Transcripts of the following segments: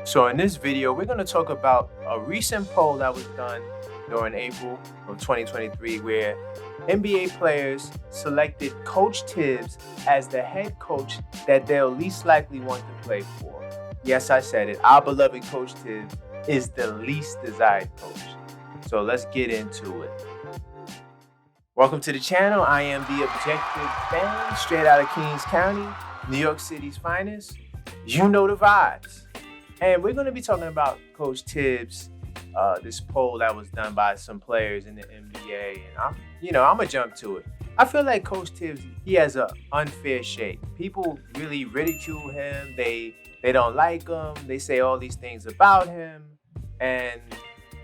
So in this video, we're going to talk about a recent poll that was done during April of 2023 where NBA players selected Coach Thibs as the head coach that they'll least likely want to play for. Yes, I said it. Our beloved Coach Thibs is the least desired coach. So let's get into it. Welcome to the channel. I am the Objective Fan, straight out of Kings County, New York City's finest. You know the vibes. And we're going to be talking about Coach Thibs, this poll that was done by some players in the NBA. And I'm going to jump to it. I feel like Coach Thibs, he has an unfair shake. People really ridicule him. They don't like him. They say all these things about him. And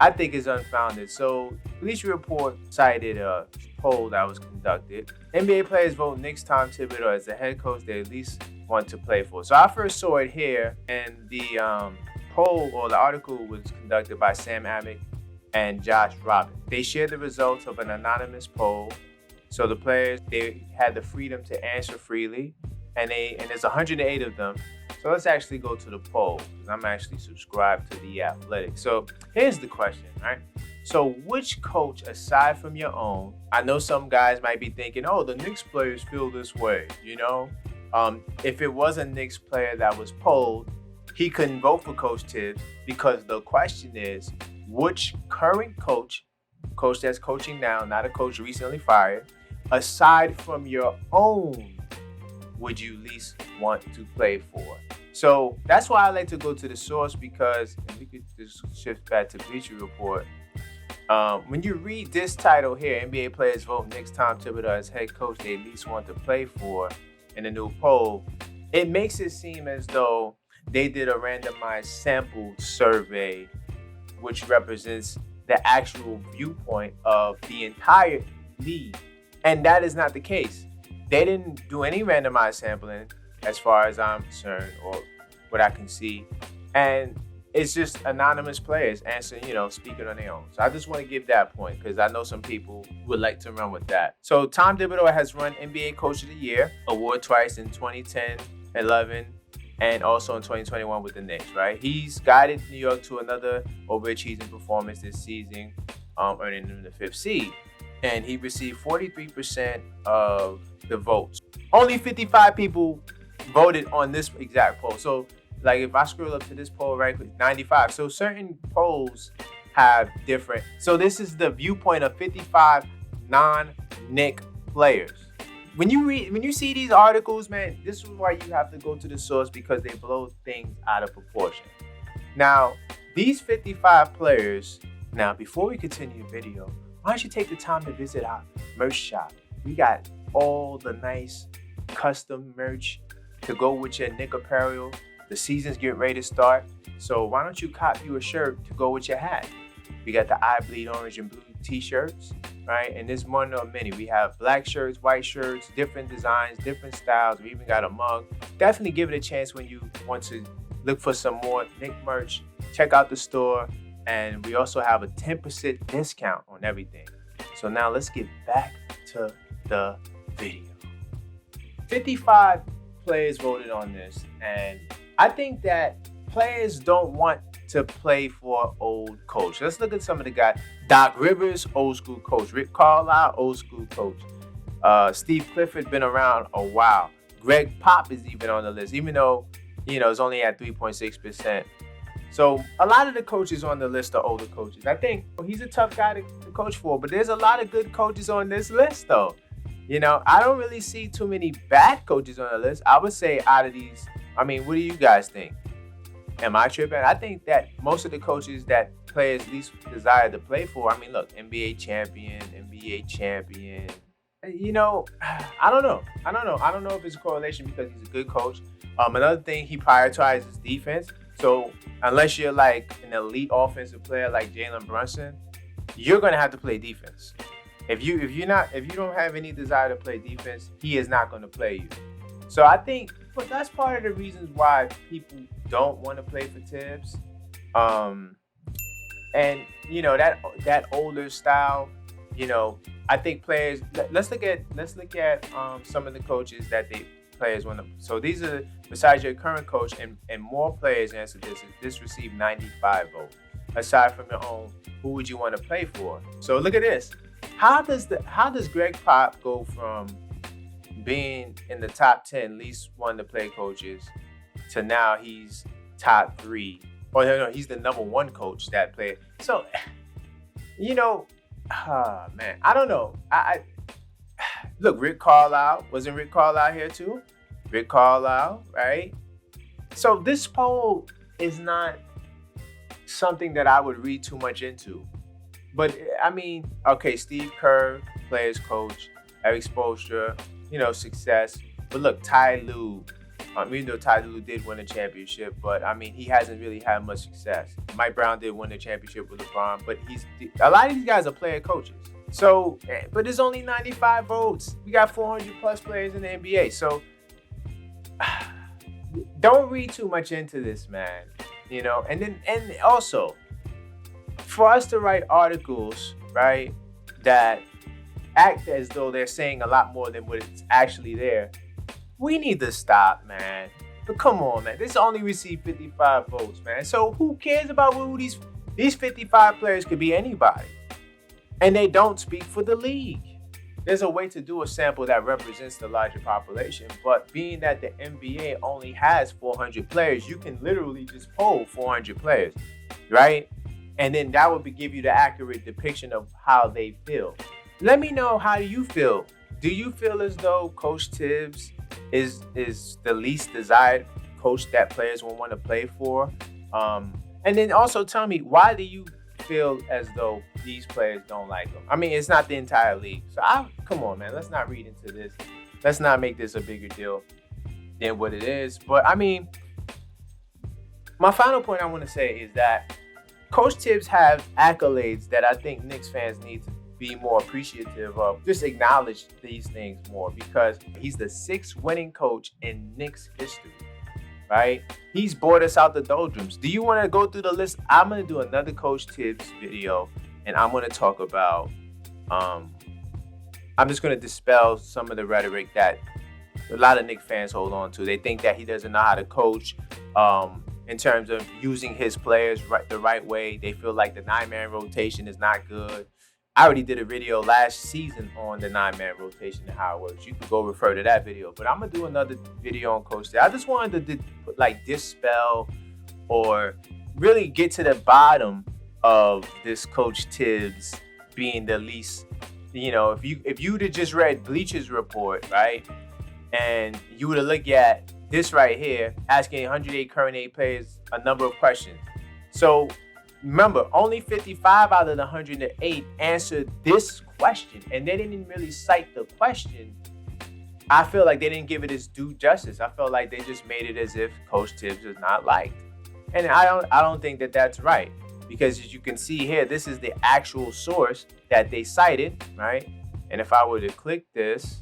I think it's unfounded. So Bleacher Report cited a poll that was conducted. NBA players vote Knicks Tom Thibodeau as the head coach they at least want to play for. So I first saw it here, and the poll or the article was conducted by Sam Amick and Josh Robin. They shared the results of an anonymous poll. So the players, they had the freedom to answer freely, and there's 108 of them. So let's actually go to the poll, because I'm actually subscribed to The Athletic. So here's the question, right? So which coach, aside from your own, I know some guys might be thinking, oh, the Knicks players feel this way, if it was a Knicks player that was polled, he couldn't vote for Coach Thibs, because the question is, which current coach that's coaching now, not a coach recently fired, aside from your own, would you least want to play for? So that's why I like to go to the source, because we could just shift back to Bleacher Report. When you read this title here, NBA players vote Knicks Tom Thibodeau as head coach they at least want to play for in a new poll, it makes it seem as though they did a randomized sample survey, which represents the actual viewpoint of the entire league. And that is not the case. They didn't do any randomized sampling as far as I'm concerned, or what I can see. And it's just anonymous players answering, speaking on their own. So I just want to give that point, because I know some people would like to run with that. So Tom Thibodeau has won NBA Coach of the Year award twice in 2010, 11, and also in 2021 with the Knicks, right? He's guided New York to another overachieving performance this season, earning them the 5th seed. And he received 43% of the votes. Only 55 people voted on this exact poll. So like if I scroll up to this poll, right, 95. So certain polls have different. So this is the viewpoint of 55 non-Knick players. When you see these articles, man, this is why you have to go to the source, because they blow things out of proportion. Now, these 55 players, now before we continue the video, why don't you take the time to visit our merch shop? We got all the nice custom merch to go with your Knick apparel. The season's getting ready to start, so why don't you cop you a shirt to go with your hat? We got the I Bleed Orange and Blue t-shirts, right? And there's one of many. We have black shirts, white shirts, different designs, different styles. We even got a mug. Definitely give it a chance when you want to look for some more Knick merch. Check out the store, and we also have a 10% discount on everything. So now let's get back to the video. 55 players voted on this, and I think that players don't want to play for an old coach. Let's look at some of the guys. Doc Rivers, old school coach. Rick Carlisle, old school coach. Steve Clifford, been around a while. Greg Pop is even on the list, even though, it's only at 3.6%. So a lot of the coaches on the list are older coaches. I think he's a tough guy to coach for, but there's a lot of good coaches on this list, though. I don't really see too many bad coaches on the list. I would say out of these, what do you guys think? Am I tripping? I think that most of the coaches that players least desire to play for, look, NBA champion. I don't know. I don't know if it's a correlation, because he's a good coach. Another thing, he prioritizes defense. So unless you're like an elite offensive player like Jalen Brunson, you're going to have to play defense. If you don't have any desire to play defense, he is not going to play you. So I think, but that's part of the reasons why people don't want to play for Thibs. And that older style, I think players. Let's look at some of the coaches that they players want to. So these are besides your current coach and more players answered this. This received 95 votes. Aside from your own, who would you want to play for? So look at this. How does Greg Pop go from being in the top 10 least one to play coaches to now he's top 3? Or no, he's the number 1 coach that played. So, man, I don't know. I look, Rick Carlisle, wasn't Rick Carlisle here too? Rick Carlisle, right? So this poll is not something that I would read too much into. But I mean, okay, Steve Kerr, players coach, Eric Spoelstra, success. But look, Ty Lue, even though Ty Lue did win a championship, but I mean, he hasn't really had much success. Mike Brown did win a championship with LeBron, but a lot of these guys are player coaches. So, but there's only 95 votes. We got 400 plus players in the NBA. So don't read too much into this, man. And also for us to write articles, right, that act as though they're saying a lot more than what it's actually there, we need to stop, man. But come on, man. This only received 55 votes, man. So who cares about who these 55 players could be anybody? And they don't speak for the league. There's a way to do a sample that represents the larger population, but being that the NBA only has 400 players, you can literally just poll 400 players, right? And then that would give you the accurate depiction of how they feel. Let me know, how do you feel? Do you feel as though Coach Thibs is the least desired coach that players will want to play for? And then also tell me, why do you feel as though these players don't like him? I mean, it's not the entire league. So come on, man. Let's not read into this. Let's not make this a bigger deal than what it is. But I mean, my final point I want to say is that Coach Thibs have accolades that I think Knicks fans need to be more appreciative of. Just acknowledge these things more, because he's the 6th winning coach in Knicks history. Right? He's brought us out the doldrums. Do you want to go through the list? I'm going to do another Coach Thibs video, and I'm going to talk about, I'm just going to dispel some of the rhetoric that a lot of Knicks fans hold on to. They think that he doesn't know how to coach in terms of using his players the right way. They feel like the 9-man rotation is not good. I already did a video last season on the 9-man rotation and how it works. You can go refer to that video. But I'm going to do another video on Coach Thibs. I just wanted to dispel or really get to the bottom of this Coach Thibs being the least, if you would have just read Bleacher's Report, right? And you would have looked at this right here, asking 108 current 8 players a number of questions. So remember, only 55 out of the 108 answered this question, and they didn't really cite the question. I feel like they didn't give it its due justice. I felt like they just made it as if Coach Thibs is not liked, and I don't think that that's right, because as you can see here, this is the actual source that they cited, right? And if I were to click this,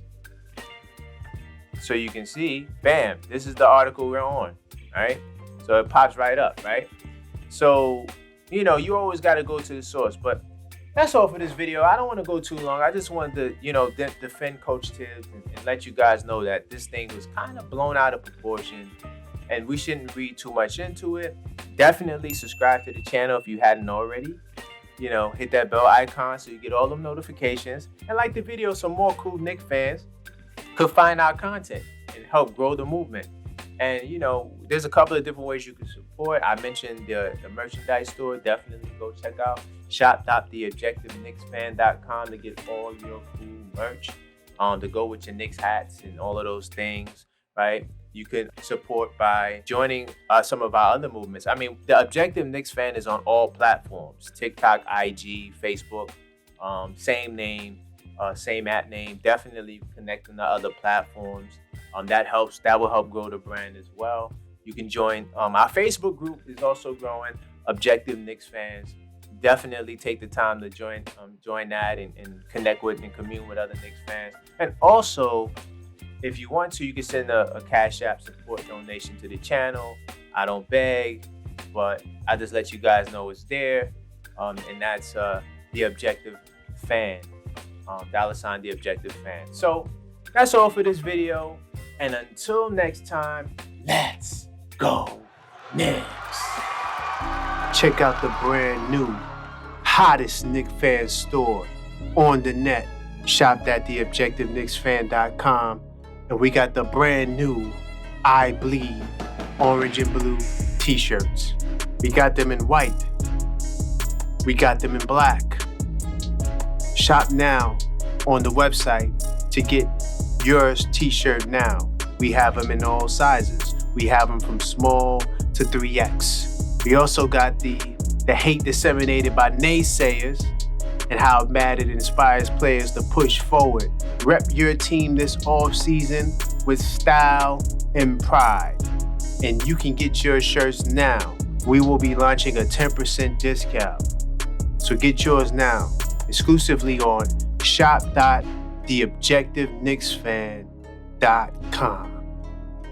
so you can see, bam, this is the article we're on, right? So it pops right up, right? So you always got to go to the source. But that's all for this video. I don't want to go too long. I just wanted to, defend Coach Thibs and let you guys know that this thing was kind of blown out of proportion and we shouldn't read too much into it. Definitely subscribe to the channel if you hadn't already. Hit that bell icon so you get all them notifications, and like the video so more cool Knicks fans could find our content and help grow the movement. And, there's a couple of different ways you can support. I mentioned the merchandise store. Definitely go check out shop.theobjectiveknicksfan.com to get all your cool merch, to go with your Knicks hats and all of those things, right? You can support by joining some of our other movements. I mean, the Objective Knicks Fan is on all platforms: TikTok, IG, Facebook, same name, same app name. Definitely connecting to other platforms. That will help grow the brand as well. You can join our Facebook group is also growing, Objective Knicks Fans. Definitely take the time to join that and connect with and commune with other Knicks fans. And also, if you want to, you can send a Cash App support donation to the channel. I don't beg, but I just let you guys know it's there. And that's the Objective Fan, $ The Objective Fan. So that's all for this video. And until next time, let's go Knicks. Check out the brand new, hottest Knicks fan store on the net. Shop at theobjectiveknicksfan.com. And we got the brand new I Bleed orange and blue t-shirts. We got them in white. We got them in black. Shop now on the website to get yours t-shirt now. We have them in all sizes. We have them from small to 3X. We also got the hate disseminated by naysayers and how mad it inspires players to push forward. Rep your team this offseason with style and pride. And you can get your shirts now. We will be launching a 10% discount. So get yours now, exclusively on shop.theobjectiveknicksfan.com.